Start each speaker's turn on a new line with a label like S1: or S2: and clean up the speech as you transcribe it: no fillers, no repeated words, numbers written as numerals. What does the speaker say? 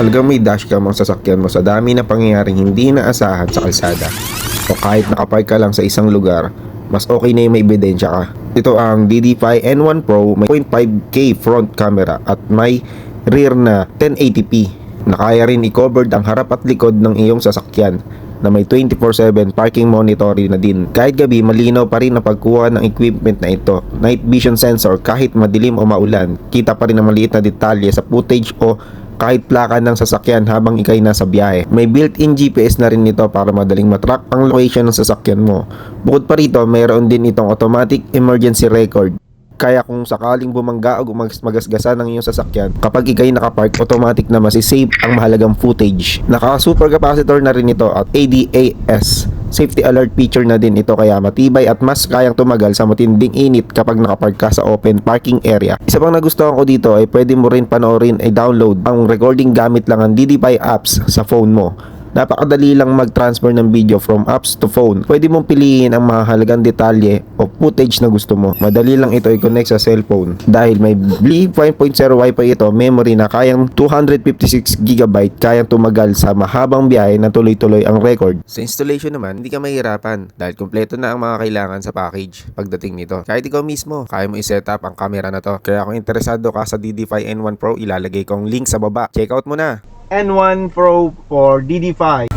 S1: Mahalagang may dashcam ang sasakyan mo sa dami na pangyayaring hindi inaasahan sa kalsada. O kahit nakapark ka lang sa isang lugar, mas okay na yung may ebidensya ka. Ito ang DD5 N1 Pro, may 0.5K front camera at may rear na 1080p na kaya rin i-covered ang harap at likod ng iyong sasakyan na may 24/7 parking monitoring na din. Kahit gabi, malinaw pa rin na pagkuha ng equipment na ito. Night vision sensor kahit madilim o maulan. Kita pa rin ang maliit na detalye sa footage o kahit plaka ng sasakyan habang ikay nasa biyahe. May built-in GPS na rin nito para madaling matrack ang location ng sasakyan mo. Bukod pa rito, mayroon din itong automatic emergency record. Kaya kung sakaling bumangga o magasgasan ng iyong sasakyan, kapag ikay nakapark, automatic na masisave ang mahalagang footage. Naka-super capacitor na rin ito at ADAS. Safety alert feature na din ito kaya matibay at mas kayang tumagal sa matinding init kapag nakapark ka sa open parking area. Isa pang nagustuhan ko dito ay pwede mo rin panoorin ay download ang recording gamit lang ang DD5 apps sa phone mo. Napakadali lang mag-transfer ng video from apps to phone. Pwede mong piliin ang mahalagang detalye o footage na gusto mo. Madali lang ito i-connect sa cellphone. Dahil may Blip 5.0 Wi-Fi ito, memory na kayang 256GB, kayang tumagal sa mahabang biyahe na tuloy-tuloy ang record. Sa installation naman, hindi ka mahirapan dahil kumpleto na ang mga kailangan sa package pagdating nito. Kahit ikaw mismo, kaya mo i-set up ang camera na to. Kaya kung interesado ka sa DD5 N1 Pro, ilalagay ko ang link sa baba. Check out mo na!
S2: N1 Pro for DD5.